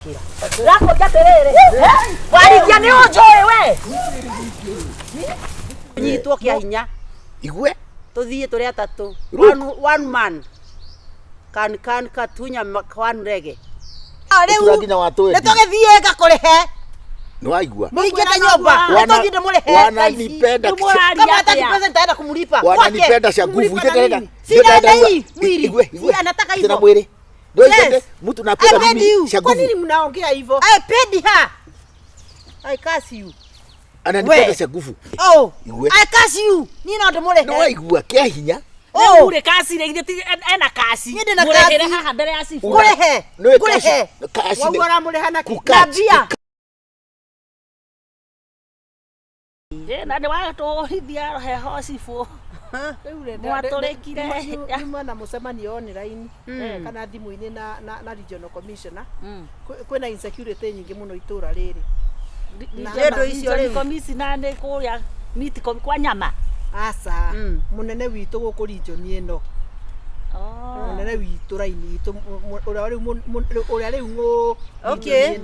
Rako jaterere. Warikia ni onjoe we. Nyitwo kia hinya. Igwe? Tuthie turi atatu. One man. Kan katunya one rege. Riu nginya watu ni tugithie ngakurihe. No aigua. Muingite nyomba. Tuthie ndimurihe. Wananipenda. Kama hataki pesa nitaenda kumlipa. Wananipenda cia nguvu. Ndenda. Sina hii mwili. Igwe. Si anataka hivyo. Tena mwili. Ndio hiyo mtu napenda mimi cia nguvu. Kwa nini mnaongea hivyo? I paid her. I curse you. Ananipenda cia nguvu. Oh. I curse you. Ni no ndimurihe. No aigua kia hinya. Oh, ure kasi re ithiti ena kasi. Murehere haha mbere ya sifu. Kurehe. Kurehe. Kasi. Wagora mureha na kikabia. Na de wa to hithia heho sifu. Mwatorekire nyuma na mucemanio online kana thimu-ini na regional commissioner kwina insecurity nyingi muno itura riri. Ndio icio ri commissioner ni kuria meet kwa nyama. Asa munene witu guku region ino. Munene witu raini itu uria riu ngo. Okay.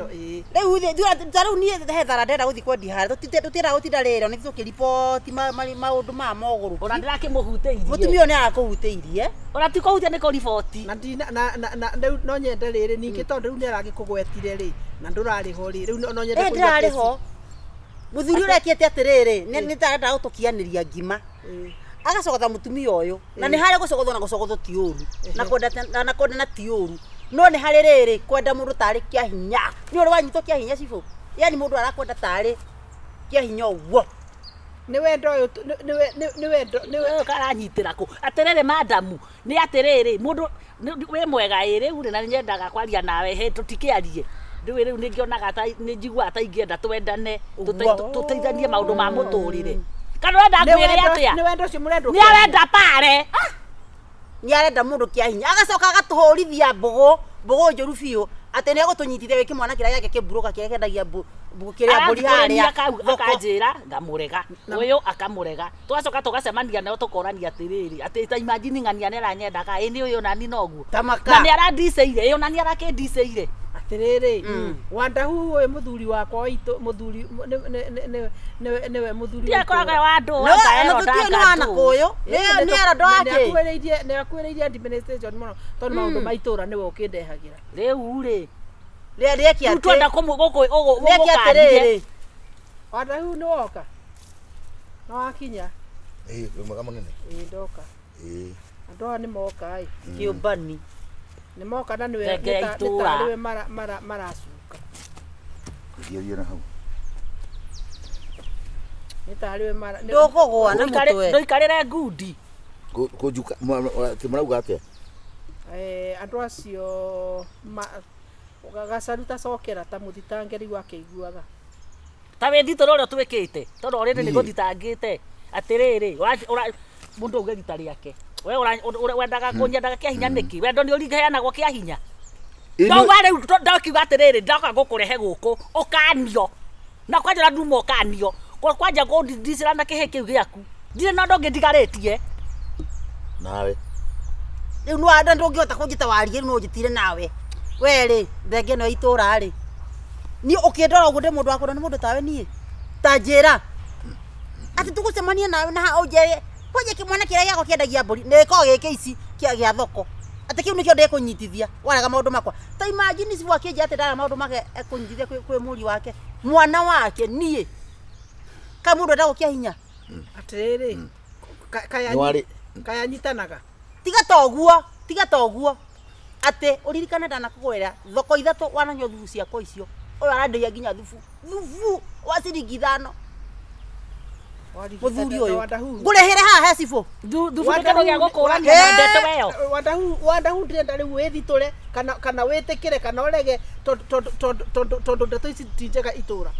Riu thiru ni hethara ndenda guthi kwa dihara tutira gutinda rero ni tuki report maundu ma moguru. Ona ndirake muhuteirie. Mutumio ni arakuhuteirie. Ona ti kuhutia ni ko report. Na no nyende riri ningi tondu riu ni aragikugwetire ri na ndurariho ri riu no nyende kuhuteirie. Ndurariho. Muthuri urekiete atiriri ni tarenda gutukianiria ngima. Agacogotha mutumia uyu na ni hari gucogothwo na gucogothwo ti uru na kwenda na ti uru no ni hari riri kwenda mundu tari kia hinya ni uri wanyitwo kia hinya cifu yani mundu arakwenda tari kia hinya uguo ni wendo uyu ni wendo karanyitira ku atiriri madamu ni atiriri mundu we mwega iri uri na nyendaga kwaria nawe he tutikiarie riu ningionaga ta njigua ta ingienda twendane tuteithanie maundu ma muturire. Kana wenda kwire atia? Ni wendo cio murendo. Ni arenda pare. Ni arenda mundu kia hinya. Agacoka agatuhurithia mbugu njuru biu. Ati ni agutunyitithia wiki mwana kira yake kiburuka kire kendagia mbugu kiria mburi haria. Akanjira ngamurega. Uyu akamurega. Twacoka tugacemania nayo tukorania atiriri. Ati ta imagine ngania ni aranyendaga. Ini uyu nani noguo. Na ni arandiceire. Uyu nani arakindiceire. Atiriri Wandahuhu uyu muthuri wakwa itu muthuri niwe muthuri ya koraga wandu wakaero ndanga tu kuyu ni era ndwake ni akwiririe administration muno tondu maundu maitura niwe ukindehagira riu ri reki ati twenda kumuguku atiriri Wandahuhu ni woka no akinya mwega munene ndoka andu ni moka ai kiumbani ni moka na niwe nitariwe marasuka kugiria na hau nitariwe mara ndokogwa na mutwe ndoikarire ngundi kujuka timurauga atia andu acio gagacaruta cokera ta muthitangeri wake iguaga ta we thito rore twikite tondu orende ni guthitangite atiriri mundu uge rita riake we wendaga kunyendaga kia hinya niki wendo ni uriheanagwo kia hinya no wale ndokiuga atiriri ndoka gukurehe guku ukanio na kwanja nduma ukanio kwanja ngundicira na kihe kiu giaku ndire no ndonge ndigaritie nawe riu no anda ndungihota kunjita warie no njitire nawe we ri thenge no itura ri ni ukindora uguo ndi mundu wakona ni mundu tawe nie tanjira ati tugucemania nawe na uje kwaje kimwana kira yako kiendagia mburi neko gike ici kia gia thoko ati kiu nikio ndekunyitithia waraga maundu makwa ta imagine sibu akinje ati ndara maundu make ekunyitithia kwi muri wake mwana wake nie ka mundu ndago kia hinya atiriri kaya nyitanaga tiga toguo ati uririkana ndana kugwira thoko ithatu wananyo thubu ciakwa icio uyu arandeia nginya thubu wa ciringi 5 muthuri uyu ngurehere haha hecibo thubu nikano gia gukurania na ndete weyo Wandahuhu ndenda riu withiture kana witikire kana urege tondu ndeto ici tinjega itura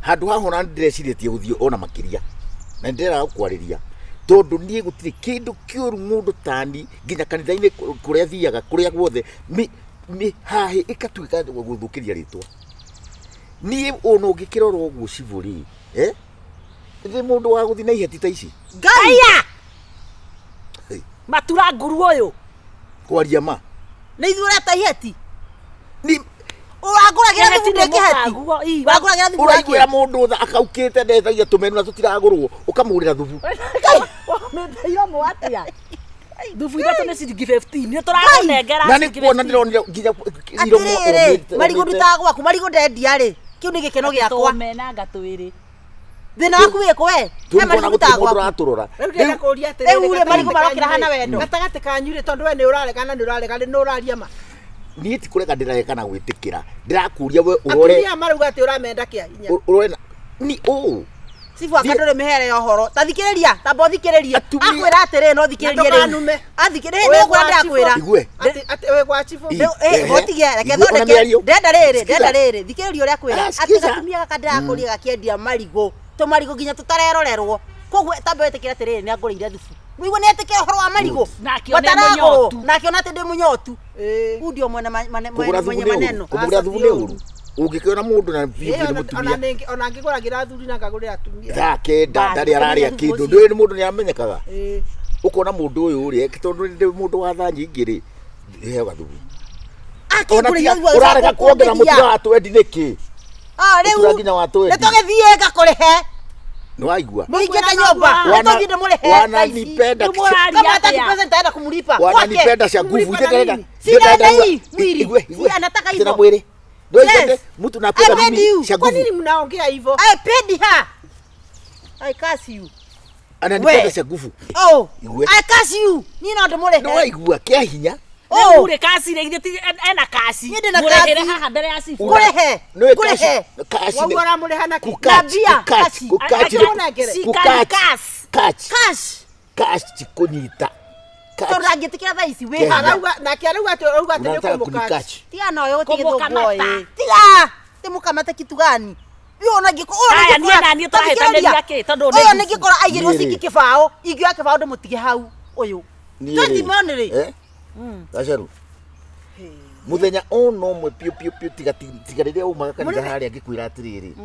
handu haho na ndireciretie guthio ona makiria na ndira gukwariria tondu nie gutiri kindu kiuru mundu tani nginya kanitha-ini kuria thiaga kuria guothe mi hahi ikatuika guthukiria ritwa nie ono ngikirora uguo ciburi ndi mundu wa guthi na iheti ta ici ngaiya matura nguru uyu kwaria ma ni ithure ta iheti ni Wakuragira thubu ndeke heti. Wakuragira thubu ndeke. Urakwira mundu tha akaukite ndethagia tumenu na tutiragurwo ukamurira thubu. Metheiro mwatia. Thubu ithatu ni ciringi 15 ni turakunengera. Na ni kuona ndironire nginya iromo. Marigo ndutagwaku marigo ndendia ri. Kiu ni gikeno giakwa. Menanga twiri. Thina waku wiko we. He marigo ndutagwaku. Turaturora. Rĩu kũria atĩrĩrĩ. Rĩu marigo marokira hana wendo. Gatagatĩ kanyuĩ tondũ we nĩ ũraregana nĩ ũraria ma. Niĩ ti kurega ndirareka gwĩtĩkĩra. Ndĩrakuria we urore. Atumia marauga atĩ ũramenda kĩa hinya. Urore ni Sifu akandore mehere yohoro. Tathikiriria, tamba thikiriria. Akwira atiri no thikiririe ri. Athikiririe ni gwanda akwira. Igue. Ati we gwa chifu. Hotigia reke thondeke. Ndenda riri. Thikiriria uria akwira. Ati gatumia gakandira akuria gakiendia marigo. To marigo ginya tutarerorerwo. Koguo tamba wetikira atiri ni angurire thubu. Wigo ni etike horo wa marigo. Nakio ne munyotu. Nakio nate ndi munyotu. Ndio mwene maneno. Kugura thubu ni uru. Ungikiona mundu na bibi ni mutumia ona ngiguragira thuri na ngagurira atumia thake ndari araria kindu ndui ni mundu ni amenyekaga ukona mundu uyu uri tondu ndi mundu wa tha nyingi ri hewa thubu urarega kuongera mutura watu wendi niki riu nginya watu wendi nitugithie ngakurihe no aigua muingite nyumba nituginde murehe wananipenda kama hata pesa nitaenda kumlipa wananipenda cia nguvu ndikaenda igue si anataka hivyo mwili ndio mtu napenda mimi cha kwa nguvu nini mnaongea hivyo I paid her I curse you ananipenda cha nguvu I curse you ni no ndimure no aigua kia hinya ure kasi re ithiti ena kasi murehere haha mbere ya sifu kurehe kasi wagora mureha na kukabia kasi kasi chikunyita Toragitikira tha ici we arauga na kiarauga ati arauga ati ni kumukachi tiga no yo tigithungoe tiga timukamata kitu gani biona ngiko aya ni nani turahetanĩria ki tondu ni ni ngikora aigirwo ciki kibao ingio kibao ndimutige hau uyu tutimonire gaceru muthenya ono mwe pio tiga riria umaga kanitha haria ngikwira atiriri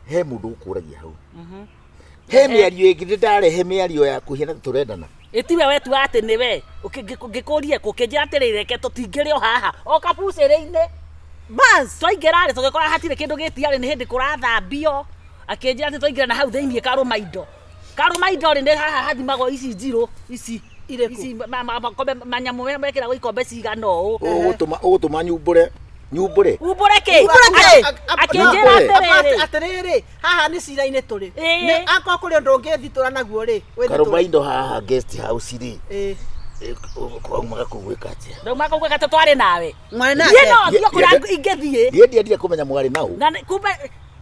he mundu ukuragia hau he miario ingi ndarehe miario ya kuhiana turendana itiwe wetu ati niwe ngikurie kukinjira atirire ke tutingirio haha o kabucĩrĩ-inĩ bas twaingĩra rĩ tũgĩkora hatirĩ kĩndũ gĩtiarĩ nĩ hĩndĩ kũrathambio akĩnjĩra atĩ twaingĩra na hau thĩinĩ karũma indo rĩ nĩ haha hathimagwo ici njirũ ici makombe manyamũ mekĩragwo ikombe cigana ũũ ũgũtũma nyumbũre kĩ akĩnjĩra atĩrĩrĩ haha nĩ cira-inĩ tũrĩ nĩ akorwo kũrĩ ũndũ ũngĩthitũra naguo rĩ karũma indo haha guest house rĩ kwaumaga kugwika atia ndauma kugwika twarĩ nawe mwarĩ nake ndio kũrĩa ingĩthiĩ ndiendire kumenya mwarĩ nau na kumbe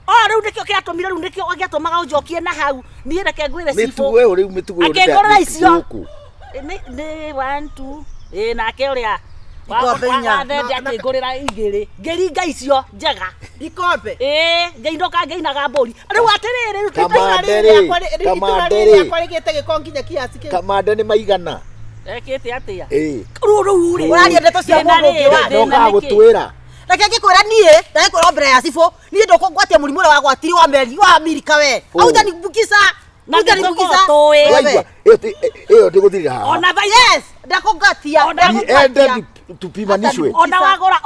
rĩu nĩkĩo kĩatũmire rĩu nĩkĩo gĩatũmaga ũnjokie na hau niĩ reke ngwĩre cibũ mĩtugo ĩyo rĩu mĩtugo ĩyo akĩngorora icio nĩ 1 2 nake ũrĩa wathende akĩngũrĩra igĩrĩ ngĩringa icio njega ikombe ngĩinũka ngĩinaga mbũri rĩu atĩrĩrĩ kamande rĩgĩte gĩko nginya kiasi kĩu kamande nĩ maigana ekĩte atĩa rĩu rĩ ũraria ndeto cia mũndũ ũngĩ wa ndoka gũtwĩra reke ngĩkwĩra niĩ ndakwĩra mbere ya cibũ niĩ ndũkũgwatia mũrimũ ũrĩa wagwatiri wa meri wa Amerika we auta ni bukisa auta ni bukisa ĩyo ndĩgũthirira haha ona yes ndakũgatia ende tupimanishwe ona wagũra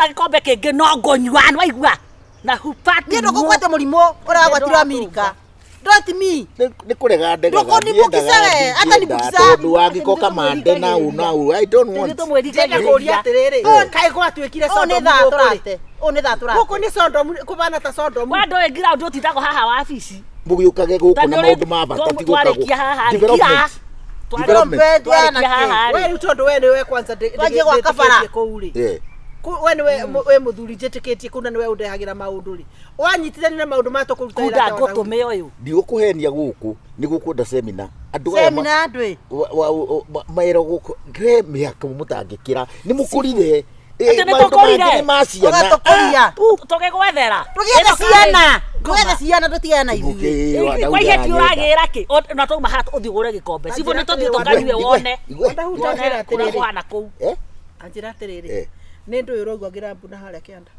gĩkombe kĩngĩ no ngonyua nĩ waigua na hupati niĩ ndũkũgwatia mũrimũ ũrĩa wagwatiri wa Amerika don't me ni kurega ndega hata ni bukisa tondu wangiko kamande now I don't want ndĩgakũria atĩrĩrĩ kaĩ gwatuĩkire turate gũkũ nĩ Sodom kubana ta Sodom wando ĩ ground ũtindagwo haha wabici mugiukage gũkũ na maũndũ ma bata ti gũkagwo development we rĩu tondũ we nĩwe kwanza ndĩgĩtĩkĩtie kũu rĩ we nĩwe mũthuri njĩtĩkĩtie kũu na nĩwe ũndehagĩra maũndũ rĩ wanyitithania na maũndũ ma tũkũruta wĩra ngũtũme ũyũ ndigũkũhenia gũkũ nĩ gũkwenda semina andũ aya semina andũ maero gũkũ nge mĩhaka mũtangĩkĩra nĩ mũkũrire tũgĩgwethera twethe ciana tũtigana ithuĩ kwa iheti ũragĩra kĩ na twauma haha ũthiĩ ũgũre gĩkombe cibũ nĩ tũthiĩ tũkanyue wone kũrĩa kũhana kũu anjĩra atĩrĩrĩ nĩ ndũĩ ũraigua ngĩrambuna harĩa kĩanda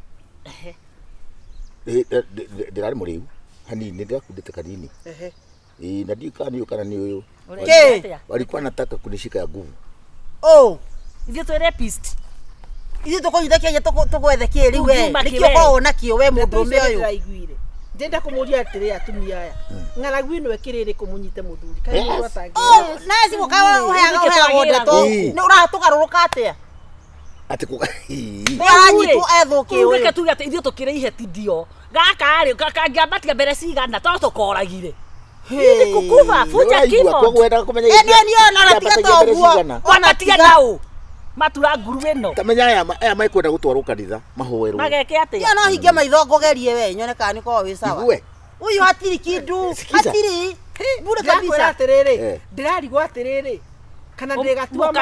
ndĩrarĩ mũrĩu hanini ndĩrakundĩte kanini na ndikaniũ kana nĩ ũyũ walikuwa nataka kunishika ya nguvu ithuĩ twĩ rapist Ithu tukunyithakia tugwethe kiri we. Nikio ko na kio we mundu me uyu. Ndenda kumuria atiri atumia aya. Ng'aragu ino ekiriri kumunyite muthuri. Kai mundu atangi. Nasi mukawa uheaga wonde to. Ni uratugaruruka atia? Ati ku Nyanyitu ethuki Ureke tuge ati ithuĩ tũkĩrĩ ihetithio gaka rĩ kangĩambatia mbere cigana to tũkoragire ni kukuva fuja kimo ni ona ratiga toguo ona tiga nau matura nguru ĩno tamenya aya maikwenda gũtwarwo kanitha mahoerwo mageke atĩa no hinge maitho ngogerie we nyone kana niko wi sawa igue uyu hatiri kindu hatiri bure kabisa atiriri ndirarigwo atiriri kana ndigatua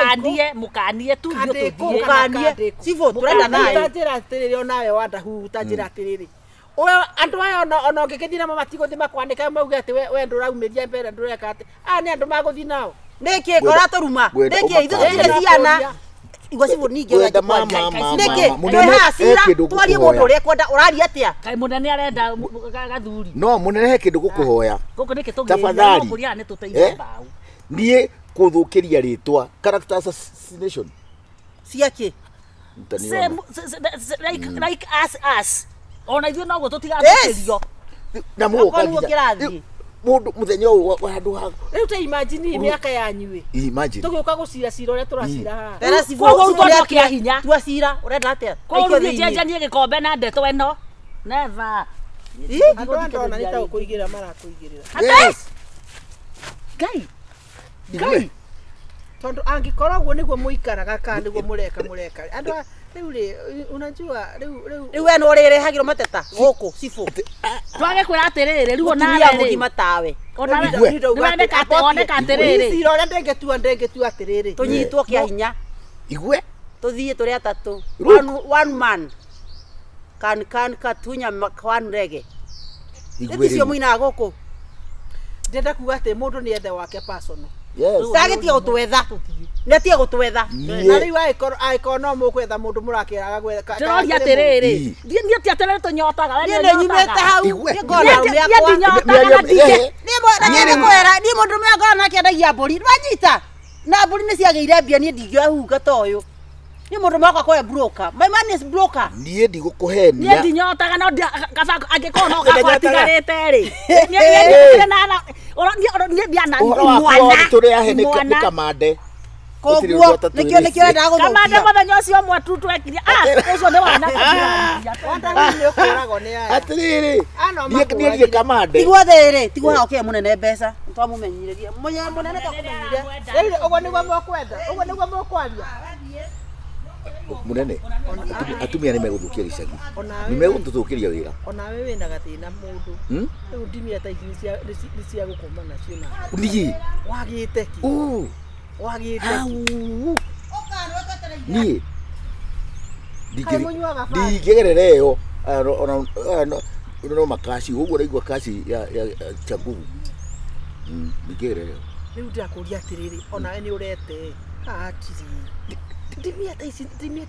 mukanie tu ithuĩ mukanie sivyo turenda naye utajira atiriri onawe Wandahuhu utajira atiriri oyo andu aya ona ngikithina mamatigothi makwandika mauge ati we nduraumiria mbere ndureka ati ni andu maguthi nao niki ngora turuma niki ithu tire ciana igwa sivyo ninge we niki we hasira twarie mundu uria kwenda uraria atia kai munene arenda gathuri no munene he kindu gukuhoya guku niki tugĩria kuria ni tuteithia mbao nie kuthukiria ritwa character assassination ciake like us ona ithuĩ noguo tũtigathikĩrio na mundu muthenya ũyũ handu ha riu ta imagine miaka yanyu imagine tugiuka gucira cira uria turacira haha tera sivyo koguo kia hinya tua cira urenda atia koguo njenjanie gĩkombe na ndeto ĩno never andona nĩ ta ũkũigĩra marakũigĩrĩra Ngai tondu angikorwo guo niguo muikaraga kana niguo mureka andu riu ri unajua riu we no rirehagirwo mateta guku sifu twage kwira atiriri riu ona ri mugima tawe ona niwendeka atiriri cira uria ndengetua atiriri tunyitwo kia hinya igue tuthie turi atatu one man kan katunya one rege igue cio muina guku ndenda kuga ati mundu ni ethe wake personal sagetia gutwetha netia gutwetha na riu aikorwo no mukwetha mundu murakiraga gwetha ndiroria atiriri ndie ti atiriri tunyotaga we ni nyumete hau ngona miakwa ni mundu miakwa na kiendagia mburi wanyita na mburi ni ciageire mbia ni ndingĩahunga ta uyu ni mundu mwaka kwa broker my man is broker nie ndigũkũhenia nie ndinyotaga no gabako angĩkorwo no gakwatigarĩte rĩ nie ndiana mwana tũrĩa nĩ kamande koguo nikio endaga gũthũkia kamande mũthenya ũcio ũmwe tu twekirie ũcio nĩ wana Wandahuhu nĩ ũkũragwo nĩ aya atiriri nie kamande tigwa thĩrĩ tigwa hao kia munene mbeca twamumenyithĩrie munene twamumenyithie rĩu ũguo nĩguo mũkwenda ũguo nĩguo mũkwaria munene atumia nĩ megũthũkia gĩcagi nĩ megũtũthũkĩria wĩra onawe wĩna gathĩna mũndũ rĩu ndimia ta ici nĩ cia gũkoma nacio na niĩ wagĩte ki wagĩte niĩ ndingĩgerera ĩyo no makaci ũguo ũraigua kaci ya changugu ndingĩgerera ĩyo rĩu ndĩrakũria atĩrĩrĩ onawe nĩ ũrete hakiri ndimia ta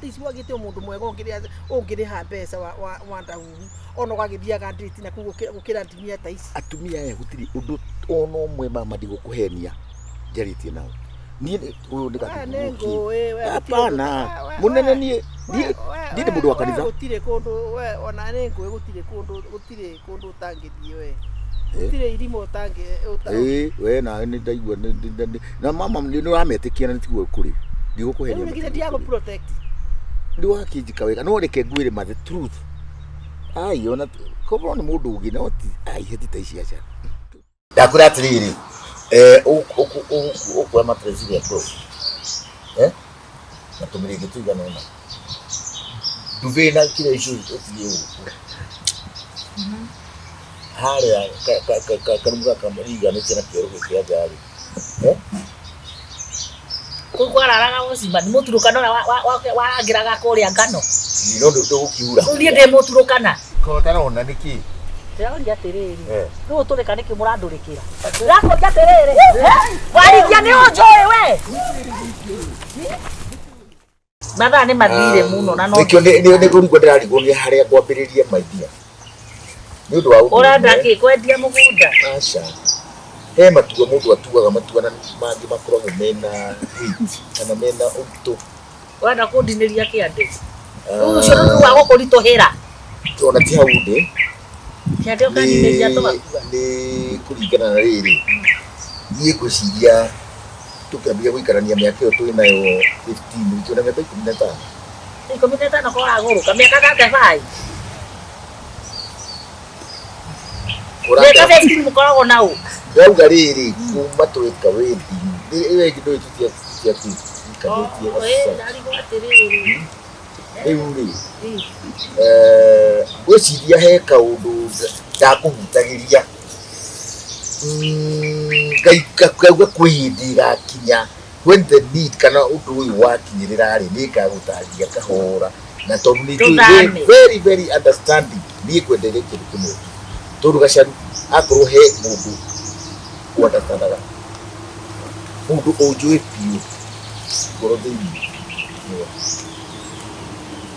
ici wagĩte mũndũ mwega ũngĩrĩha mbeca wa Wandahuhu ona ũgagĩthiaga ndĩti na gũkĩra ndimia ta ici atumia aya gũtirĩ ũndũ ona ũmwe mama ndigũkũhenia njarĩtie nao niĩ ũyũ nĩ gathuku hapana munene niĩ nĩ mũndũ wa kanitha gũtirĩ kũndũ we ona nĩ ngũĩ gũtirĩ kũndũ ũtangĩthiĩ we gũtirĩ irima ũtangĩ we nawe nĩ ndaigua na mama nĩ ũrametĩkia na tiguo kũrĩ ndigũkũhenia nĩ ndiagũ protect ndi wakĩnjika wega no reke ngwĩre ma the truth ai ona koguo nĩ mũndũ ũngĩ no ti heti ta ici aca ndakwĩra atĩrĩrĩ ũkuoya matresi yaku na tũmĩrĩngĩ tũigana ũna nduvĩ na kila icio ũthiĩ ũguo harĩa kanũmu gaka mariganĩtie na kĩoro gĩkĩa ngarĩ kũu araraga gũcimba nĩ mũturũkano ũrĩa warangĩraga kũrĩa ngano no ndũgũkiura niĩ ndĩ mũturũkana kotarona nĩkĩ ndĩroria atĩrĩrĩ rĩu ũtũrĩka nĩkĩ mũrandũrĩkĩra ndĩrakũria atĩrĩrĩ warikia nĩ ũnjũĩ we mathaa nĩ mathire mũno na no nĩkĩo nĩ kũrigwo ndĩrarigwo nĩ harĩa ngwambĩrĩria maitia nĩ ũndũ wa ũrenda kĩ kwendia mũgũnda aca he matua mũndũ atuaga matua na mangĩ makoragwo mena hate kana mena ũritũ wenda kũndinĩria kĩande Ucio ndio wa gukuritohira. Tona ti hau ndi. Kiatio kani ni jato bakua. Ni kuringana na riri. Niĩ ngwĩciria tukĩambia gũikarania mĩaka ĩyo twĩ nayo 15 twĩna mĩaka 15. 15 kwa agũrũka mĩaka 35. Mĩaka 15 mũkoragwo na ũ. Ndauga rĩrĩ kuma twĩka wendi. Ĩyo ĩngĩ ndũĩ tũtiakikanĩtie. Rĩu rĩ ngwĩciria he kaũndũ ndakũhutagĩria ngauga kwĩ hĩndĩ ĩgakinya when the need kana ũndũ ũyũ wakinyĩrĩra rĩ nĩ ngagũtarĩria kahora na tondũ nĩ very very understanding niĩ kwenderia kĩndũ kĩmwe tondũ Gacaru akorwo he mũndũ understandaga mũndũ ũnjũĩ biũ ngoro thĩinĩ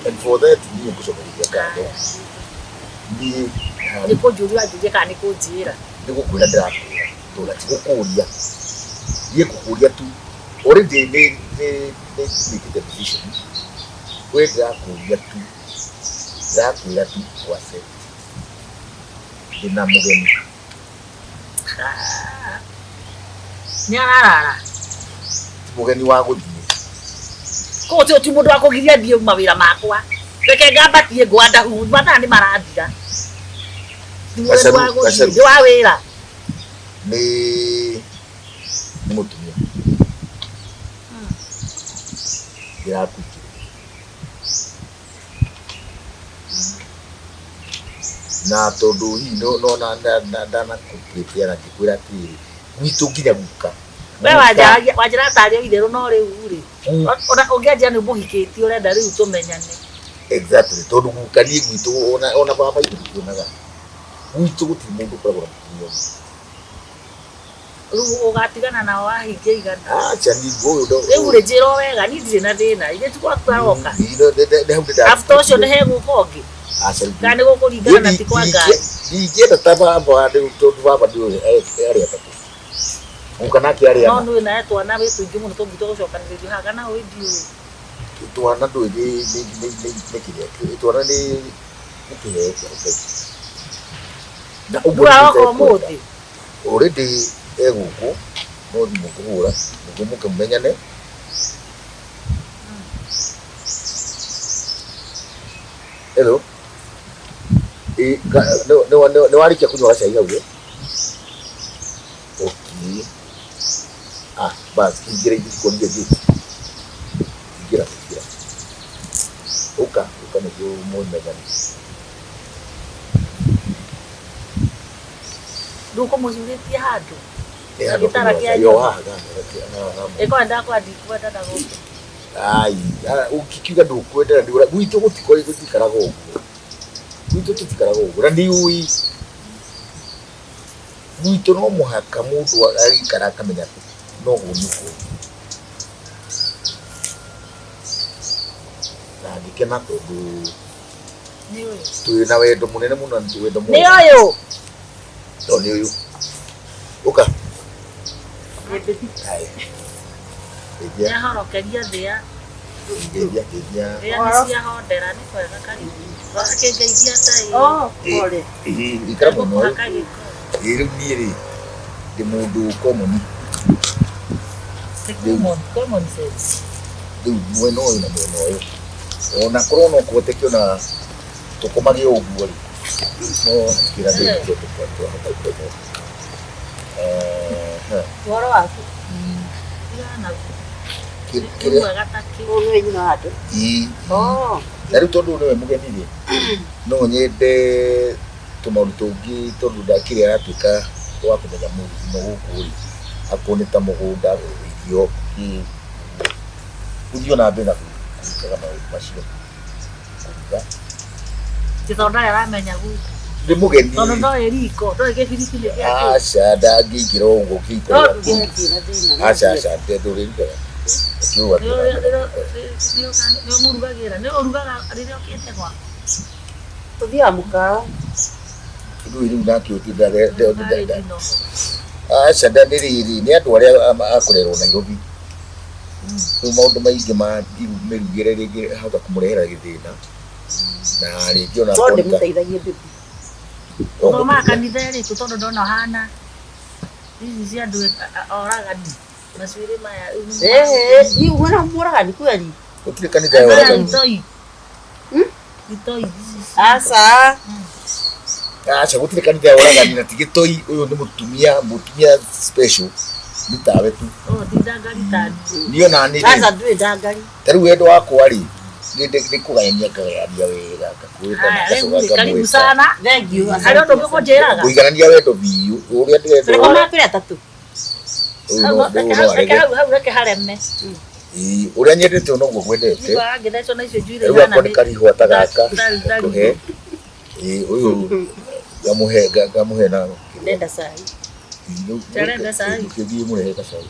and for that niĩ ngũcokeria ngatho niĩ nĩ kũnjũria njũrie kana nĩ kũnjĩra nĩ gũkwĩra ndĩrakwĩra tondũ tigũkũria niĩ ngũkũria tu already nĩ make decision we ndĩrakũria tu ndĩrakwĩra tu wase ndĩna mũgeni nĩ ararara mũgeni wa gũthiĩ ko ti mũndũ wa kũgiria thiĩ mawĩra makwa reke ngambatie Wandahuhu mathaa nĩ marathira Gacaru wa wĩra nĩ mũtumia ndĩrakũingĩrĩra na tondũ hihi nona ndanakũpĩtia na ngĩkwĩra atĩrĩrĩ gwitũ nginya guka we wanjĩra tarĩ itherũ no rĩu rĩ ũngĩanjĩra nĩ mũhikĩtie ũrenda rĩu tũmenyane exactly tondũ guka niĩ gwitũ ona baba itũ ndikuonaga gwitũ gũtirĩ mũndũ ũkoragwo na mũtumia rĩu ũgatigana nao wahingia igana acha ni ũyũ rĩu rĩ njĩra wega niĩ ndirĩ na thĩna ithe tũtwaroka after ũcio nĩ hegũka ũngĩ kana nĩ gũkũringana na ti kwa ngari ndingĩenda ta baba tondũ baba ndĩ arĩ atatũ ũka nake arĩ no nĩ na twana wĩ tũingĩ mũno tũngĩtwo gũcokanĩrĩrio haha kana ũĩ ndiũĩ twana ndũĩ nĩ kĩrĩa twana nĩ kĩheo kĩa Ngai na ũguo mũthĩ already egũkũ no thimũ kũhũra nĩguo mũkĩmenyane hello nĩ warĩkia kũnyua gacai hau okay basi ingĩra ingĩkuonia gate ingĩra ũka nĩguo mũmenyane ndũkũmũcurĩtie handũ gĩtara kĩa ĩkorwo ndakwenda na gũkũ ai ũkiuga ndũkwendera ndĩũra gwitũ gũtikaraga ũguo gwitũ tũtikaraga ũguo na ndiũĩ gwitũ no mũhaka mũndũ agĩikara akamenya atĩ no gũnyũkwo na ngĩkena tondũ twĩ na wendo mũnene mũno na wendo mũnene nĩ ũyũ no nĩ ũyũ ũka nĩahorokeria thĩa nĩ ciahondera nĩ kwega karibu akĩngeithia ikara mũno rĩu niĩ rĩ ndĩ mũndũ common rĩu mwena ũyũ na mwena ũyũ ona korwo no kũhotekio na tũkomage ũguo rĩ no kĩra ndĩ twahota kũmenya ũhoro waku na rĩu tondũ nĩwe mũgeni rĩ no nyende tũmaũndũ tũngĩ tondũ ndakĩrĩ aratuĩka wa kũmenya mũthimo gũkũ rĩ akorwo nĩ ta mũgũnda irio gũthiĩ ona mbere na kũrutaga maũndũ macio kũruga gĩthonda aramenya gũkũ nĩ mũgeni tondũ ndoĩ riko ndoĩ gĩbiribiri gĩake aca ndangĩingĩra ũguo kĩikara aca ndũrĩrugaga nĩ ũmũrugagĩra nĩ ũrugaga rĩrĩa ũkĩte gwaku tũthiaga mũkawa rĩu nake ũtinda aca ndanĩ rĩrĩ nĩ andũ arĩa akũrerwo Nairobi Rĩu maũndũ maingĩ ma mĩrugĩre rĩngĩ hota kũmũrehera gĩthĩna na rĩngĩ ona Tonde mũteithagie bibi. Thoma kanitha rĩtũ tondũ ndona hana ici cia andũ oragani macuĩrĩ maya. Ni uona mũragani kweli? Gũtirĩ kanitha ya oragani. Itoi. Itoi. Aca. Acha gũtirĩ kanitha ya oragani na tigĩtoi ũyũ nĩ mũtumia special nĩ tawe tu. Ti ndangari tani. Niĩ na nĩ. Aca ndũrĩ ndangari. Tarĩu wendo wakwa rĩ nĩ kũgayania ngagayania wega ngakwĩra karibu sana. Thank you. Harĩ ũndũ ũngĩ ũkũnjĩraga? Kũiganania wendo biũ ũrĩa ndĩrenda. Tũrĩ koma pĩra tatu. Hau reke hareme. Ũrĩa nyendete noguo gwendete. Ngĩthecwo na icio njuĩrĩ Rĩu akwa nĩ karihũ ta gaka kũhe ũyũ ngamuhe na Ndenda cai. Ndenda cai. Kĩthiĩ mũrehe gacai.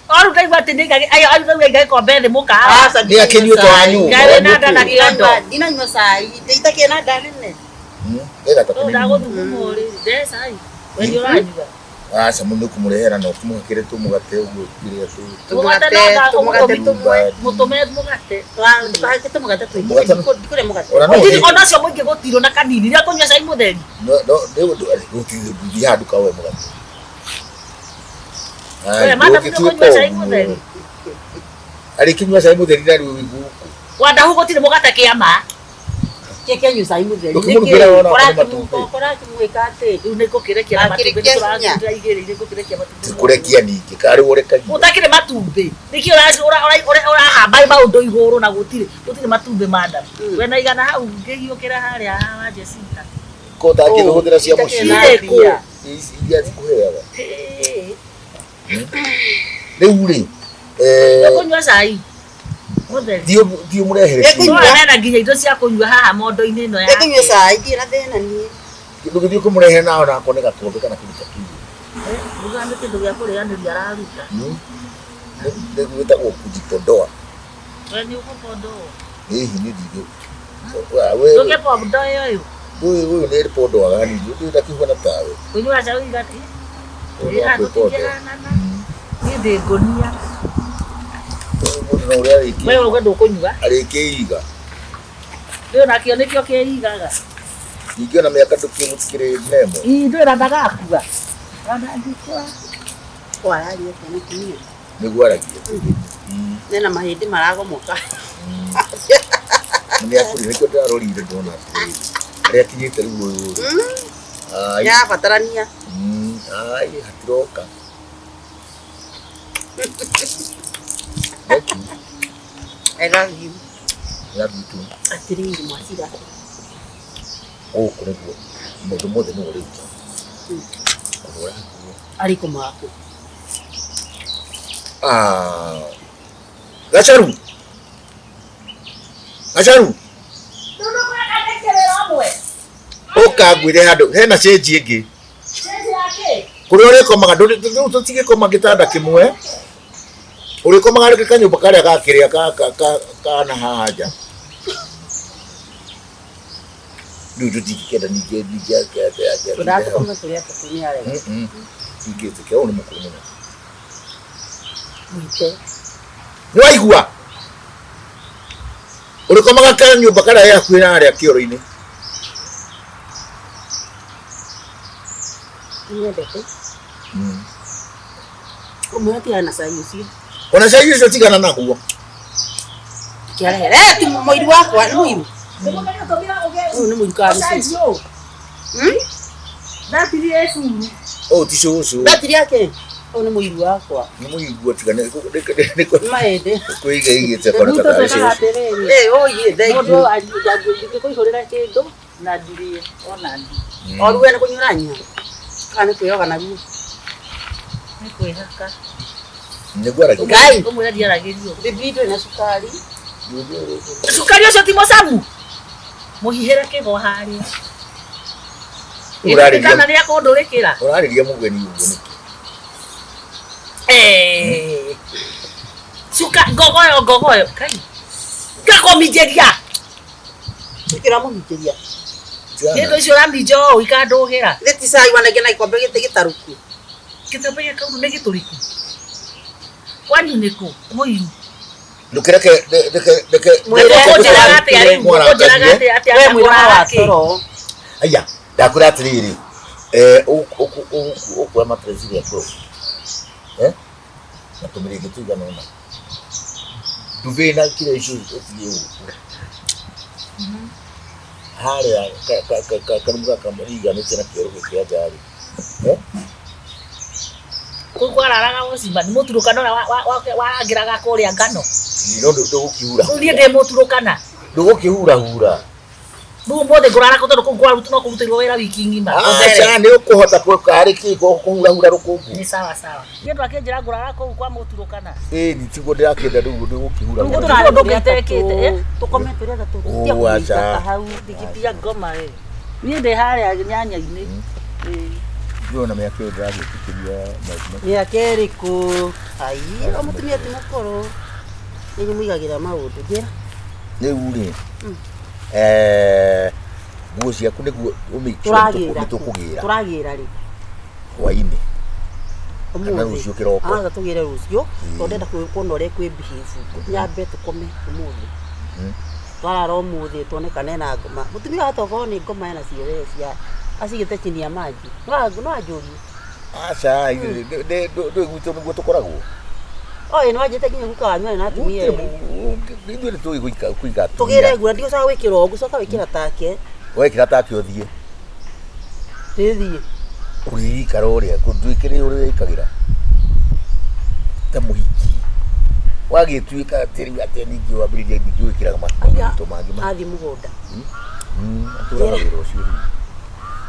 Oru ndaigua atĩ nĩigai kombe thĩ mũkawa. Aca Nĩ akĩnyua twanyu. Ngai na nda na kĩondo. Inanyua cai. Ndeitake na nda nene. Ega ta Nda gũthuguma ũrĩ. Nde cai. Wenye ũranyua. Aca mũndũ kũmũrehera na ũkũmũhakĩre tũmũgate ũguo kĩrĩa Mũgate no mũtũme mũgate. Tukahakĩte mũgate tũingĩ. Kũrĩ mũgate. Ona ũcio mũingĩ gũtirwo na kanini. Rĩrĩa kũnyua cai mũtheri. Gũthiĩ handũ kawe mũgate. Kũnyua cai mũtheri. Arĩkĩnyua cai mũtheri na rĩu gũkũ. Wandahuhu gũtirĩ mũgate kĩama. Kĩanyua cai mũtheri. Kũrakĩmwĩka atĩ. Rĩu nĩngũkĩrekia na matumbĩ nĩtũrathura igĩrĩ nĩngũkĩrekia matumbĩ. Kũrekia ningĩ karĩ ũrekagia. Ũtakĩrĩ matumbĩ. Nĩkĩo ũrahamba maũndũ igũrũ na gũtirĩ matumbĩ madam. We na igana hau ngĩhiũkĩra harĩa wa Jesinta. Ko ũtangĩhũthĩra cia mũciĩ. Iria cikũheaga. Rĩu rĩ Kũnyua cai mũtheri. Thiĩ mũrehere. Hena nginya indo cia kũnyua haha mondo-inĩ ĩno yake. Kũnyua cai ndirĩ na thĩna niĩ. Kĩndũ gĩthiĩ kũmũrehe nao nako nĩ gakombe kana kĩndũ ta kĩu. Ruga nĩ kĩndũ gĩa kũrĩanĩria araruta. Nĩ gwĩtagwo kujipodoa. We nĩ ũgũpondoa. Hihi nĩ ndigĩ. Ndũgĩpondoa ũyũ. Ũyũ nĩ ripodoa gani ndĩ ndakĩhuana tawe. Kũnyua cai igati. Niĩ ndĩ ngonia. Wewe uga ndũkũnyua. Arĩkĩiga. Rĩu nakĩo nĩkĩo kĩigaga. Ningĩ ona mĩaka ndũkĩmũtikĩrĩ nemo. Ndwĩra ndagakua. Ndangĩkua. Kwararia kana kimia. Nĩguo aragia. Nena mahĩndĩ maragomoka. Nĩ akũrĩ nĩkĩo ndĩrarorire ndona atĩ arĩa akinyĩte rĩu ũyũ. Ya batarania. Hatiroka. I love you. Love you too. Atĩrĩrĩ mwacira. Gũkũ nĩguo mũndũ mothe nĩ ũrĩuta. Kũhũra nguo. Ariko mako. Gacaru. Gacaru. Ũka ngwĩre handũ hena change ĩngĩ. Kũrĩa ũrĩkomaga tũtigĩkoma gĩtanda kĩmwe. Ũrĩkomaga rĩngĩ kanyũmba karĩa gakĩrĩa kana haha nja. Rĩu tũtingĩkenda ningĩ Tũrakoma tũrĩa tũkũnyarega. Ingĩtĩkia ũyũ nĩ mũkũrũ mũno. Mwite. Nĩwaigua? Ũrĩkomaga kanyũmba karĩa hakuhĩ na harĩa kĩoro-inĩ. Nĩendete. Ũmwe tigana na cai ũcio. Ona cai ũcio tigana naguo. Kĩarehere. Ti mũiru wakwa nĩ mũiru. Ũyũ nĩ mũiru kana mũiru. Ndatiri Yesu. Ti cũcũ. Ndatiri yake. Ũyũ nĩ mũiru wakwa. Nĩ mũigua tigana Mahĩndĩ. kũiga igĩte kona ta cũcũ. Oye Mũndũ angĩkũihũrĩra kĩndũ na ndirie ona ndi. Oru we nĩ kũnyurania. Kana nĩ kwĩyoga naguo. Nĩ kwĩhaka. Nĩguo aragia. Ngai. Ũmwĩra ndiaragĩrio. Bibi ndũrĩ na cukari. Cukari ũcio ti mũcamu. Mũhihĩre kĩgo harĩa. Kana rĩa kũndũrĩkĩra. Ũrarĩria mũgeni ũguo nĩkĩ? Ngogoyo kai. Ngakominjĩria. Ĩkĩra mũminjĩria. Kĩndũ icio ũraminja ũũ ikandũgĩra. Leti cai wanage na ikombe gĩtarũku. Gĩkombe gĩa kaurũ nĩ gĩtũrĩku. Kwani niko muiru. Ndukireke Mujeraga ati we mwira wa toro aya ndakura atiriri ukwa mapresident bro natumire gituga nona duvena kile issue otiye hale kamuga kamariga nitena kero kia jari Kukwaraga gocimba ni muturukano wa ngiraga kuria ngano. No ndugukiura. Uthie ndi muturukana. Ndugukihura hura. Ndu mothe ngurara ko tondu kungwa rutuno kurutirwo wira wiki ngima. Acha ni ukuhota kwari kiko kuhura hura rukungu. Ni sawa sawa. Ndio akinjira ngurara ko kwa muturukana. Nitigo ndirakenda ndugukihura. Ndu turario ndugitekete tukometuria gatu. O acha. Hau dikitia ngoma ni ndi haria nyanya-ini. Yona me akio ndage tukiria ni akeriku ai omutumia ti mukoro ni muigagira maundu ngira ni uri nguo ciaku niguo turagira ri hwaini umuthi rucio kiroko anga tugire rucio tondenda kuona uri kwi behave nyambe tukome umuthi twara umuthi tuonekane na ngoma mutumia atoko ni ngoma yana ciore cia asigite chini ya maji no ajuri acha ndo gwito niguo tukoragwo oi no ajete kinyo gukanywa na atumia ndio tu kuiga tugire gura ndio sawa wikira ogu soka wikira take wekira take uthie thithie uri karoria kundwikire uri ikagira ta muhiki wagituika tiri ate ningi wabirije ngijwikira mato mangi athi mugunda atura wiro cio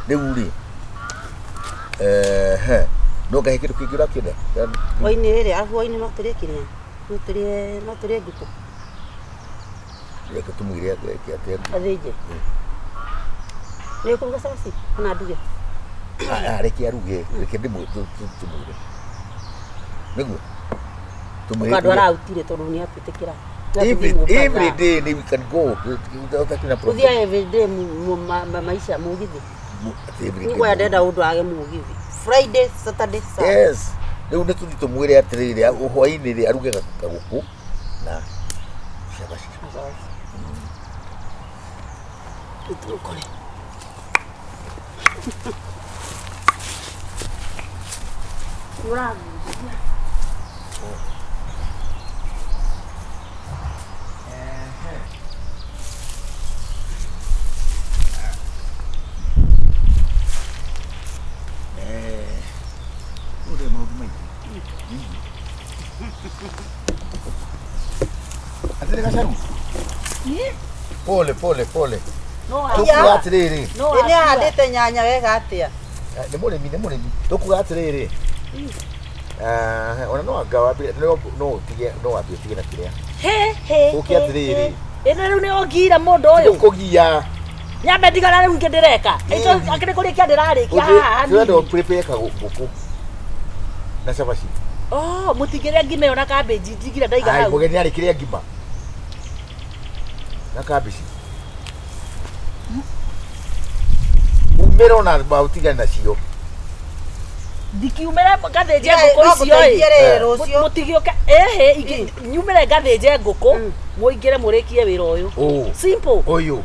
Deuri no gahe kitu kigira kide waini rere afu waini no tire kiria no tire guko leka tumwire ate atheje ne ko ngasa si na duge reke aruge reke ndimu tumwire niguo tumwire kadwara utire tondu ni apitikira every day we can go utakina problem uthia every day maisha mugithi Ngwa ndenda undu age mugithi Friday Saturday Sunday yes riu ni tuthi tumwire atiriri hwaini ri aruge gaguku na shabashi utukore ura Pole. No tukuga atiriri ine andite nyanya wega atia ni murimi tukuga atiriri ona no agawa no tige no abie tige na kiria tukuga atiriri ene riu ni ogira mundu uyu kugia nyambe ndigana riu ndireka ico akire kuri kia ndirarikia haha ndo prepare guku na shabashi mutigire ngime ona cabbage ndigire ndaiga hau mugeni ari kiria ngima na cabbage umero na bautiga na cio ndikiumira ngathinje nguku icio mutigioka nyumire ngathinje nguku muingire murikie wira uyu simple uyu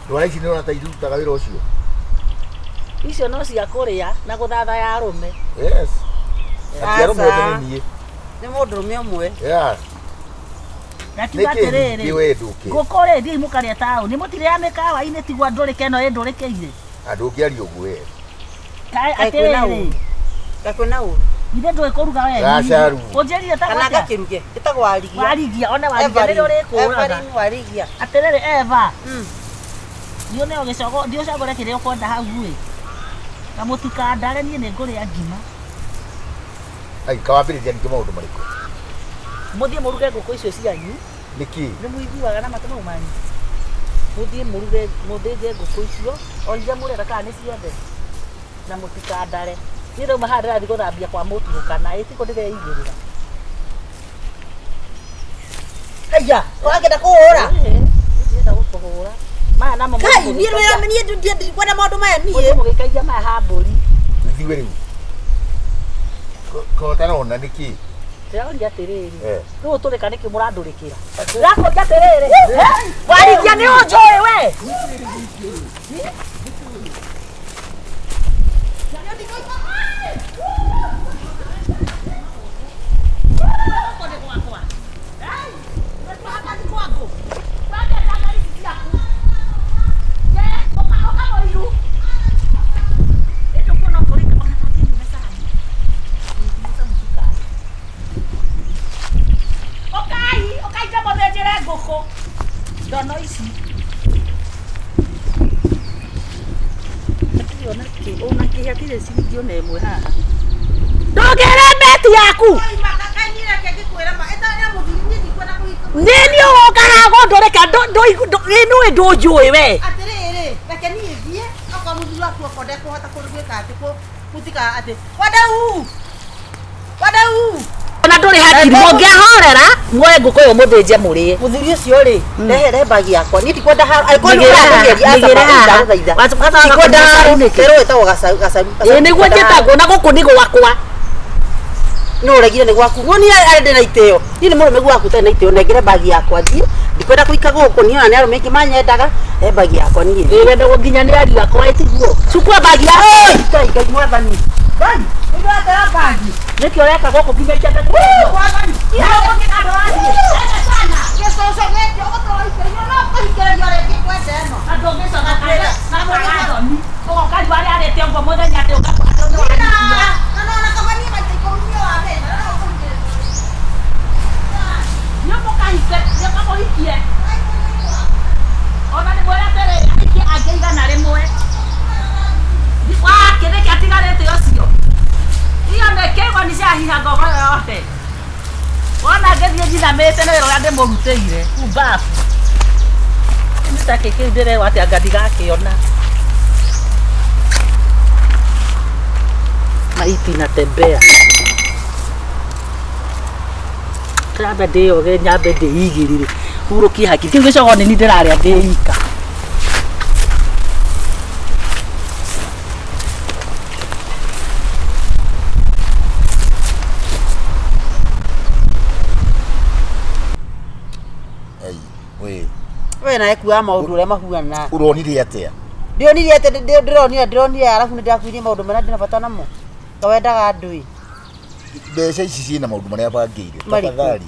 ndwara ici nona ta irutaga wira ucio icio no cia kuria na guthatha ya arume yes atiaro mwe nie ni mundu rume umwe na tigatiriri nguku ri ndi mukaria tao ni mutire ya mikawa-ini tigwa ndurike no ndurikeire andu ngiari uguo atiriri gakwena uru ithe ndui kuruga wega unjirire ta kana gakiruge gitagwo warigia ona warigia riri urikuraga warigia atiriri Eva ndio ne ogicogo ndio cagore kiria ukwenda hau wi na mutikandare nie ni nguria ngima ai kawambiriria ningi maundu mariku muthie muruge nguku icio cianyu niki ni muiguaga na matu mau manyu muthie muruge muthije nguku icio onje murera kana ni ciothe na mutikandare ni rau mahara rathi guthambia kwa muturukana itiko ndireigirira aya uragenda kuhura ndienda gukuhura maya namo kai ni rwira meni ndi kwenda maundu maya nie mugikaija maya hamburi thiwe riu ko tarona niki Ndĩraũria atĩrĩrĩ. Rĩu tũrĩka nĩkĩ mũrandũrĩkĩra? Ndĩrakũria atĩrĩrĩ. Warigia nĩ ũnjũĩ we. Ndono ici. Ona kĩhatire ciringi ona ĩmwe haha. Ndũgĩre beti yaku. Nini ũgũkara gũndũrĩka nĩnũĩ ndũnjũĩ we. Atĩrĩrĩ, reke niĩ thiĩ okorwo mũthuri waku okonde kũhota kũrũgĩka atĩ kũtika atĩ Wandahuhu ona ndũrĩ hakiri mũngĩahorera muoye ngũkũ ĩyo mũthĩnje mũrĩe. mũthuri ũcio rĩ ndehere bagi yakwa niĩ ndikwenda nĩguo njĩtagwo na gũkũ nĩ gwakwa. no ũregire nĩ gwaku no niĩ arĩ na itĩo niĩ nĩ mũrũme gwaku ũtarĩ na itĩo nengere bagi yakwa thiĩ ndikwenda kũika gũkũ niĩ ona nĩ arũme aingĩ manyendaga bagi yakwa niĩ wendagwo nginya nĩ ariũ akwa ĩtiguo. Cukua bagi yakwa. Ngai mwathani bagi nĩndĩratera bagi nĩkĩ ũreka gũkũ nginya njata wona ngethie njithamĩte nĩ wĩra ũrĩa ndĩmũrutĩire umbafu nĩtakĩ kĩu ndĩrerwo atĩ anga ndigakĩona maiti natembea kĩrambe ndĩoge nyambe ndĩigĩrĩre hurũkie hakiri kĩu gĩcogo nĩ ni ndĩrarĩa ndĩika. we nawe kuaga maũndũ ũrĩa mahuana Ũronire atĩa? ndionire atĩ ndĩronire arabu nĩ ndĩrakuirie maũndũ marĩa ndĩna bata namo kawendaga andũ Mbeca ici ciĩna maũndũ marĩa bangĩire tafadhali.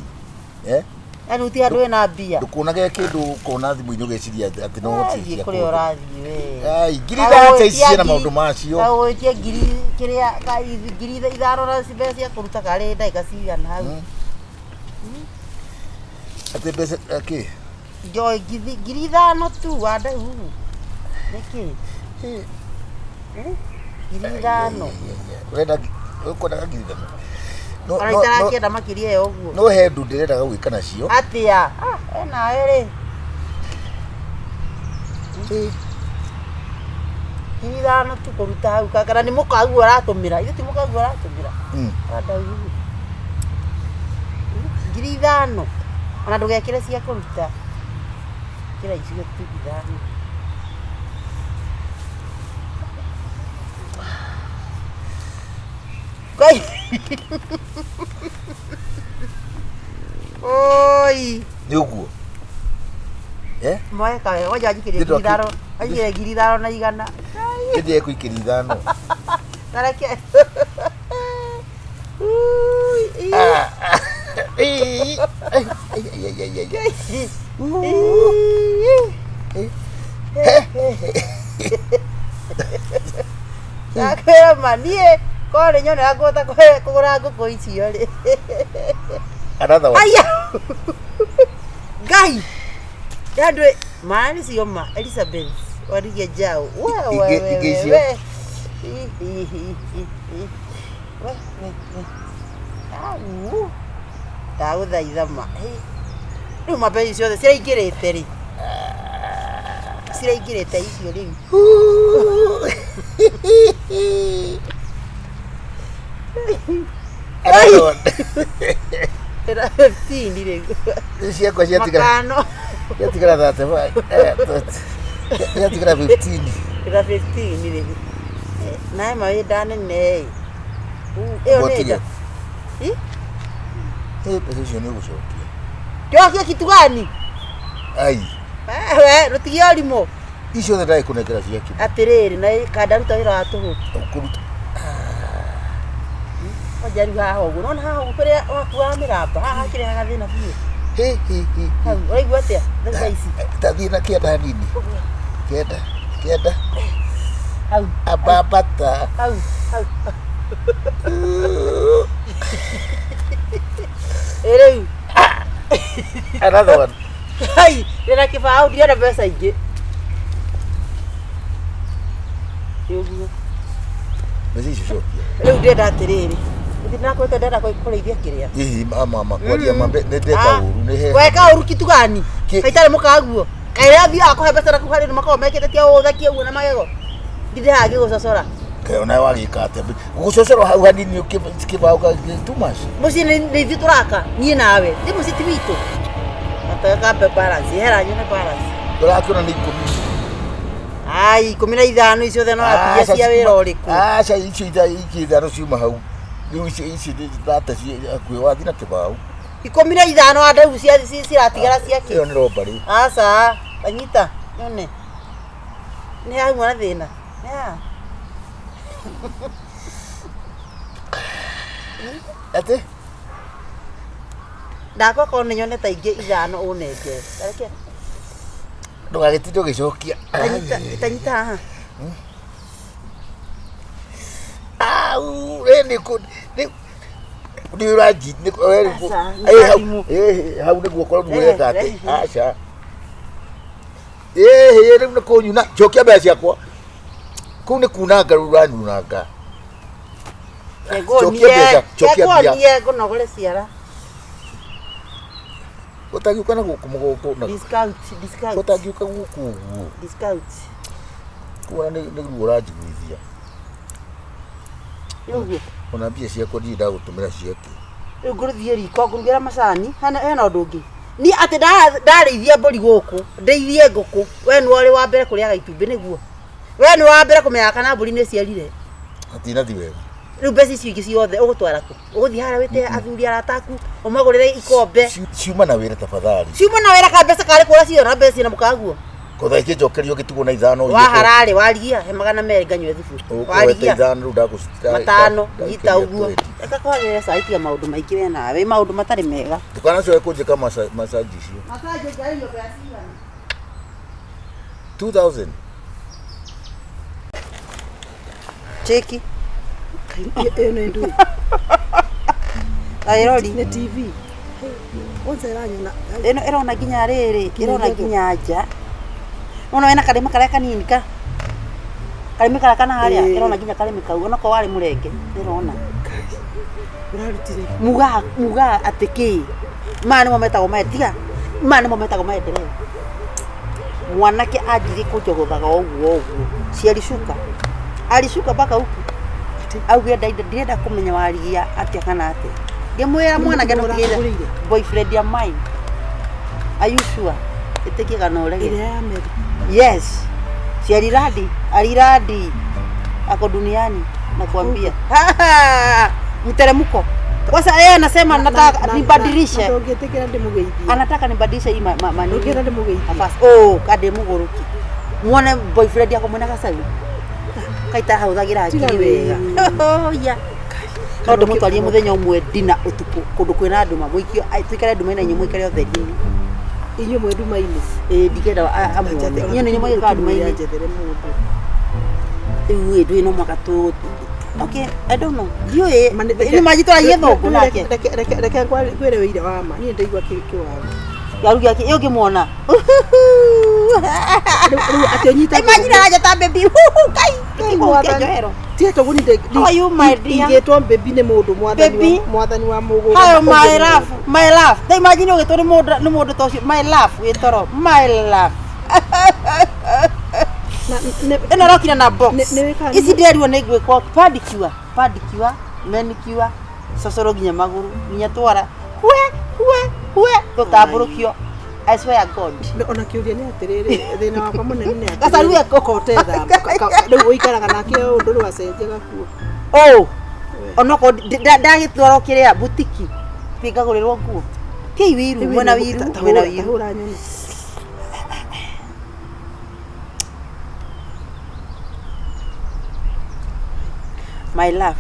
yaani uti andũ wĩna mbia ndũkuonaga kĩndũ ũkona thimũ-inĩ ũgeciria atĩ no thiĩ kũrĩa ũrathiĩ we ngiri ithatũ ici ciĩna maũndũ macio kaũĩtie ngiri ithano na mbeca cia kũruta karĩ ndagĩka cigana hau atĩ mbeca kĩ njoĩ ngiri ithano tu Wandahuhu nĩkĩ ngiri ithano ũrenda ũkwendaga ngiri ithano ona itarakĩenda makĩria ĩyo ũguo no he ndũ ndĩrendaga gwĩka nacio atĩa nawe rĩ ngiri ithano tu kũruta hau kana nĩ mũkaguo ũratũmĩra ithuĩ ti mũkaguo ũratũmĩra Wandahuhu ngiri ithano ona ndũgekĩre cia kũruta kĩra icio tu ithano Ngai oi nĩ ũguo moe kawe wanja njikĩrie ngiri ithano na igana gĩthiĩ kũikĩria ithano nareke nakwĩra ma niĩ korwo nĩ nyonera ngũhota kũgũra ngũkũ icio rĩ aya Ngai andũ maĩ nĩ cioma Elizabeth warigia njaũ ndagũthaitha ma rĩu mambei ciothe ciraingĩrĩte rĩ ciraingĩrĩte icio rĩu era 15 rĩu ciakwa ciatigara 35 ciatigara 15 era 15 rĩu nawe mawĩ ndanene ĩyo nĩ nda Pesa icio nĩ ũgũcokia. Kĩokia kitu gani? Ai. We rũtigio rimo. Icio nĩ ndagĩkũnengera ciaki. Atĩrĩrĩ na kandaruta wĩra wa tũhũ. Ũkũruta. Wajari haha ũguo. Nona haha ũguo kũrĩa wakuaga mĩramba. Haha kĩrĩa gathĩna biũ. He. Hau, ũraigua atĩa? Thaica ici. Tathiĩ na kĩanda hanini. Kĩanda. Hau. Ababata. Hau. Rĩu. Another one. Hai, ndĩna kĩbaũ ndiona mbeca ingĩ. Ũguo. Mbeca icio cokia. Rĩu ndĩrenda atĩrĩrĩ. Ndĩnakwĩka ndĩrenda kũrĩithia kĩrĩa. Hihi mama kwaria mambe nĩ ndeka ũru nĩ he. Weka ũru kitu gani? Kaitarĩ mũkaguo. Kairĩa athiaga kũhe mbeca na kũharĩ makorwo mekĩte ũthakia ũguo na magego. Ndĩrenda gĩgũcocora. Kaona wagĩka atĩa? Gũcocora hau hanini ũkĩbaũka too much. Mũciĩ nĩ ithuĩ tũraka niĩ nawe. Ndĩ mũciĩ ti witũ. Ataka balance, hera nyone balance. Ndũrakĩona nĩ 10. Ai, 15 icio thena wakuia cia wĩra ũrĩkũ. Aca icio ithano ciuma hau. Rĩu ici ndata kwĩ wathi na kĩbaũ. 15 andũ ciratigara ciake. Ĩyo nĩ romba rĩu. Aca, anyita, nyone. Nĩ hauma na thĩna. Nĩ. Ate? Ndakwa korwo nĩ nyone ta ingĩ 5 ũnenge. Tareke. Ndũgagĩtinde ũgĩcokia. Tanyita haha. Au, nĩ ũranji hau nĩguo korwo nĩweka atĩ. Aca. Rĩu nĩ kũnyuna. Cokia mbeca ciakwa. Kũu nĩ kunanga rĩu ũranyunanga. Cokia mbia. Ngũnogore ciara. Ũtangiũka na gũkũ mũgũkũ na Discount. ũtangiũka gũkũ ũguo. Discount. Kuona nĩ ruo ũranjiguithia. Ũguo. Ona mbia ciakwa ndirĩ ndagũtũmĩra ciake. Rĩu ngũrũthie riko ngũrugĩra macani. Hena ũndũ ũngĩ. Ni atĩ ndarĩithia mbũri gũkũ, ndĩithie ngũkũ. We nĩ warĩ wa mbere kũrĩaga itumbĩ nĩguo. We nĩ wa mbere kũmenya kana mbũri nĩ ciarire. Hatinathi wega. Rĩu mbeca icio ingĩ ciothe ũgũtwara kũ? Ũgũthiĩ harĩa wĩte athuri arataku, ũmagũrĩre ikombe. Ciuma na wĩra tafadhali. Ciuma na wĩra ka mbeca karĩ kũrĩa ciona mbeca na mũkaguo. Kotha ikĩnjokerio gĩtugo na ithano. Wahararĩ warigia he 200 nganyue thubu. Warigia ithano rĩu ndagũcita. 5 nyita ũguo. Eka kwagĩrĩra saitia maũndũ maingĩ we nawe, maũndũ matarĩ mega. Ndũkanacoke kũnjĩka massage icio. Massage ngarĩyo bĩa cigana. 2000. Cheki. Ĩno ndu. Airori Nĩ TV. Once ranyona. Ĩno ĩrona nginya rĩrĩ, ĩrona nginya nja. Ona wena karĩma karĩa kanini ka. Karĩma karĩa kana harĩa, ĩrona nginya karĩma kau, ona ko warĩ mũrenge, ĩrona. Ũrarutire. Muga atĩ kĩ. Mane mometagwo maetiga. Mane mometagwo maendeleo. Mwanake anjiri kũjogothaga ũguo. Alishuka mpaka huku. Auge ndirenda kũmenya warigia atĩa kana atĩa. Ngĩmwĩra mwanake nũtigĩire boyfriend ya mine. Are you sure? Ĩtĩkĩga na ũrege. Ile ya Mary. Yes. Si aliradi. Ako duniani nakwambia. Mteremko. Kwanza yeye anasema nataka nibadilishe. Ungetekera ndimugeithie. Anataka nibadilishe hii maneno. Ungetekera ndimugeithie. Afas. Kade muguruki. Muone boyfriend yako mwena kasawi. Kaita hauthagira akiri wega. Ya. Tondu mutwarie muthenya umwe dina utuku kundu kwina andu mamwikio twikare nduma ina nyumu ikare othe dini. Inyo mwe nduma-ini. Ndikenda amujate. Inyo ni mwe ka nduma-ini. Njethere mundu. Ewe ndwe no makatu. Okay, I don't know. Ndiyo ni majitwa yetho nake. Reke kwere wĩire wa ma. Niĩ ndaigua kĩwaru. Yarugi yake iyo ngimwona. Ati onyita. Imagine aje ta baby. Kai. Ngokejoero. Tieto guni de. How are you my dear? Ngetwo baby nĩ mũndũ mwathani wa mũgũrũ. How my love. They imagine ũgĩtwo nĩ mũndũ tocio my love wĩtoro. My love. Ena rokina na box. Ici nderirwo nĩ gwĩkwo pedicure, manicure, cocoro nginya magũrũ, nginya twara. Hue tũtambũrũkio. I swear God. Ona kĩũria nĩ atĩrĩrĩ thĩna wakwa mũnene nĩ atĩ. Gacaru kote tha. Rĩu ũikaraga nake ũndũ rĩu acenjia gakuo. Onoko ndagĩtwara kĩrĩa butiki. ngagũrĩrwo nguo kĩ wiru mwena wiru hũra nyoni my love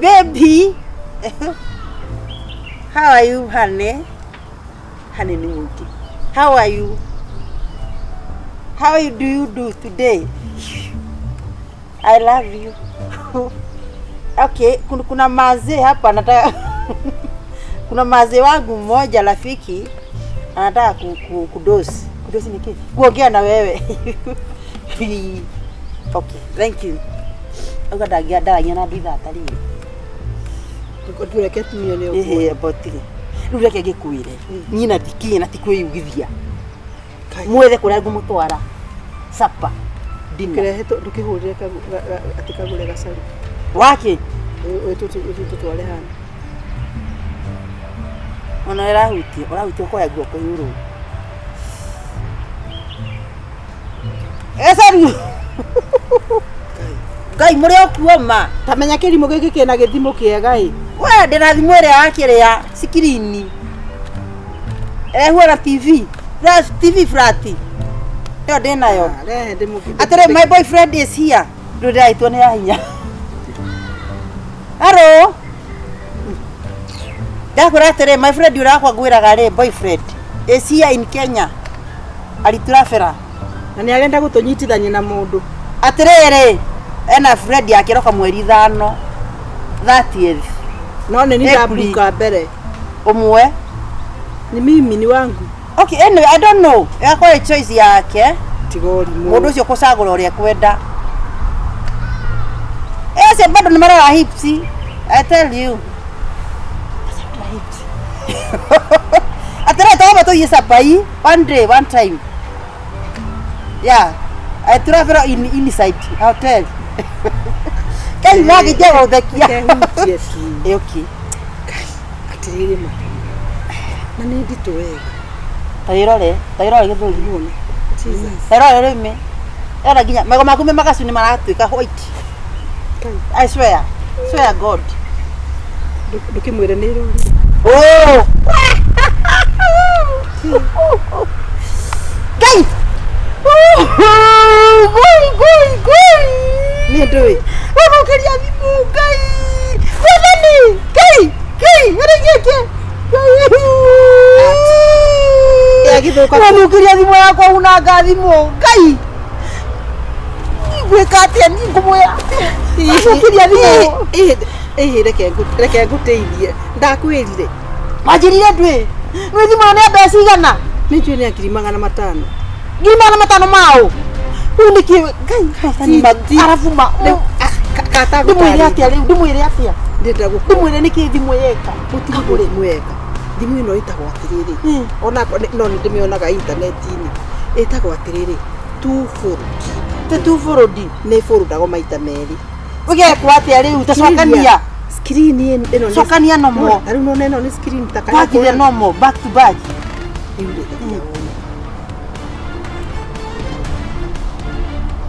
baby how are you honey honey ni muki how are you do you do today I love you okay kuna mazee hapa nataka kuna mazee wangu mmoja rafiki anataka kudosi ni kipi kuongea na wewe okay thank you ugadangia daranya na nditha atari ndureke tumio ni ukwe botire rureke ngikuire nyina tikiye na tikwiyugithia mwethe kuria ngumutwara sapa dinehe tukihurire atikagure gasari wake tutware hana ona urahutie kwa guoko yuru esaru Ngai muri okuoma tamenya kirimo giki kina githimo kiega we ndina thimo ria yakiria skrini huara TV flat yo ndinayo atire my boyfriend is here ndiraitwo ni hinya hello ndakura atire my friend urakwa gwiraga ri boyfriend is here in Kenya alitrafera na ni arenda gutunyitithania na mundu atirere ena friend yake roka mweri 5 30th no ni ndabuka mbere umwe ni mimi ni wangu okay anyway I don't know yakwa choice yake tigori mundu ucio kucagura uria kwenda ese bado ni mara hips I tell you atara tawa to yesa pai one day one time yeah I travel inside hotel kai wage jago dakia okay atirire ma na ni ndito wega tayirore githuri muone tayirore me era ginya mago makume magacu ni maratuika white I swear God ndukimwire ni rori oh kai Goi ni ndui wamukiria thimu Ngai wethani kai werengeke ya githuka wamukiria thimu yakwa unanga thimu Ngai gwika atia ni ngumuya wamukiria thimu reke nguteithie ndakwirire majirire ndwi nwi thimu ne mbeca igana ni njui ni akiri 500 ngima 500 mao uniki Ngai arafuma kata ndimwire atia ndimwire niki thimu yeka utigure mweka thimu ino itagwo atiriri ona no ndimionaga internet-ini itagwo atiriri two fold ni fold maita meri ugekwa atia riu tacokania screen ino cokania no mo riu no neno ni screen takaya no mo back to back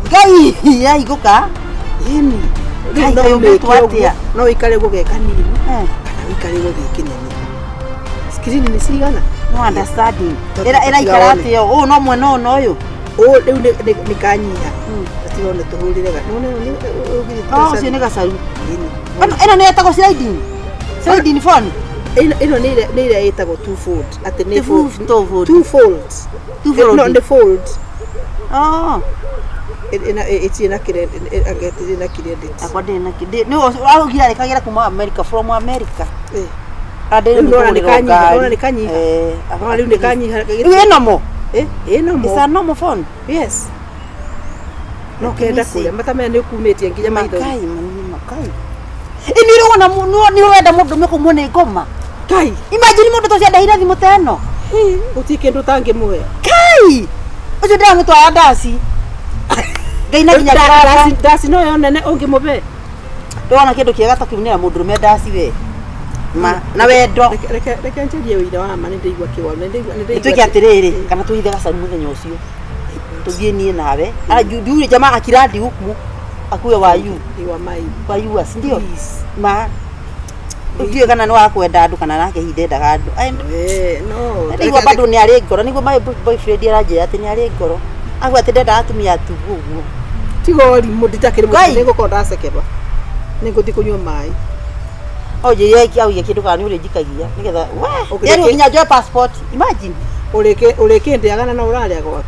Ngai ya iguka yeni no ikare gugeka nini kana ikare gugikinene screen ni cigana no understanding era ikarate yo no mwe no uyu riu ni kanyiha atirone tuhurire ga no no cio ni gacaru eno ni etagwo sliding phone ino ni ile etagwo two fold ati ni two folds no the fold oh it's in a credit akwade na kide no augira rekagira kuma America from America ade no ni kanyi abali ni kanyi eno mo eno mo isa no mo phone yes no kenda kule matame ni kumetie nginya maitho makai iniro wana ni wenda mundu meko muone ngoma kai imagine mundu to cia ndahira thimu teno utikendo tange muhe kai ucio ndamutwara ndasi Gaina ginya ndasi no yo nene ungimube ndona kindu kiega takimunira mundu rume ndasi we ma na wendo reke njerie wira wa ma nindeigwa kiwa nindeigwa tuki atiriri kana tuhithe gacaru muthenya ucio tuthie nie nawe ara juri jamaa akiradi huku Akue wayu. Iwa mai. Wayu ndio. Ma. Ndio kana no akwenda andu kana nake hindendaga andu. No. Niguo bado ni ari ngoro niguo my boyfriend aranjira ati ni ari ngoro. Agwa ati ndenda atumia tu guguo. Tigori muditakire mudinego nigukorwo ndacekeba. Niguthi kunywa mai. Oje yeki au yeki nduka ni uri njikagia nigetha we. Yari ukinya jo passport. Imagine. Ureke ndiagana na uraria gwaku.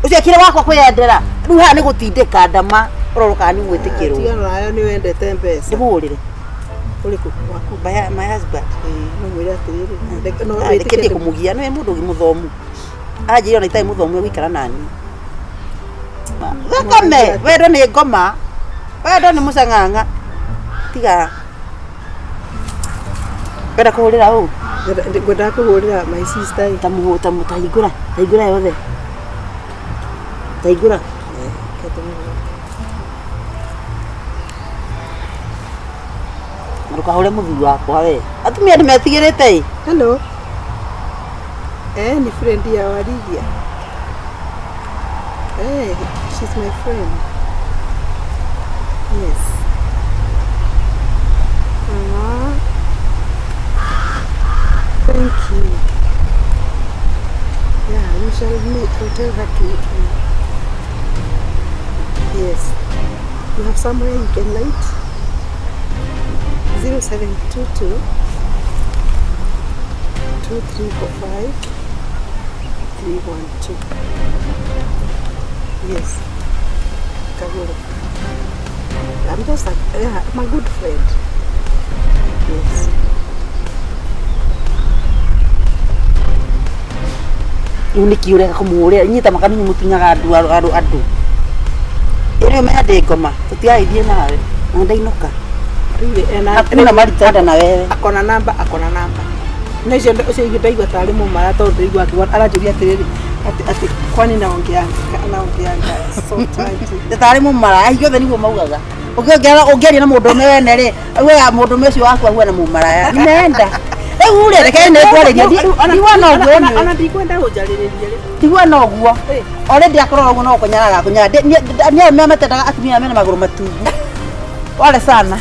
Ucio kire wakwa kwiyendera. Riu ha ni gutindika ndama uroroka ni mwitikirwo. Tigana nayo ni wendete mpesa. Ndimurire. Uliku waku My husband. No mwira atiriri. No ndikendie kumugia no mundu muthomu. Ajira na itai muthomu gwikara nani. Thakame, wendo ni ngoma. Wendo ni musanganga. Tiga. Wenda kuhurira u. Ngwenda kuhurira my sister. Tamuhutaihingura. Taihingura yothe. Taihingura. Ndukahure muthuri wakwa we. Atumia ni metigirite. Hello. Ni friend ya Warigia. She's my friend. Yes. Thank you. Yeah, we shall meet. I'll tell her to meet me. Yes. You have somewhere you can light? 0722 2345 312. Yes. KAGURE. I'm just my good friend. Yes. Uniki ureka kumuhuria nyita makani mutunyaga andu. Iri me ngoma tutiaithie nawe. Ndainuka. Akuna maritanda na wewe. Akona namba. Na hizo ndaigua tari mumara tondu ndaigua akiwa aranjuria atiriri ati kwani naongea so tight. Tari mumara hiyo niguo maugaga. Ungeria na mundu mene ri we mundu mecio wakwa huwa na mumara. Nimeenda. Riu uri reke ne kwariria ndiwa no guo ni. Ana ndikwenda gunjaririria ri. Ndiwa no guo. Already akorora uguo no kunyaraga kunyara. Ni me matedaga atumia mena maguru matungu. Pole sana.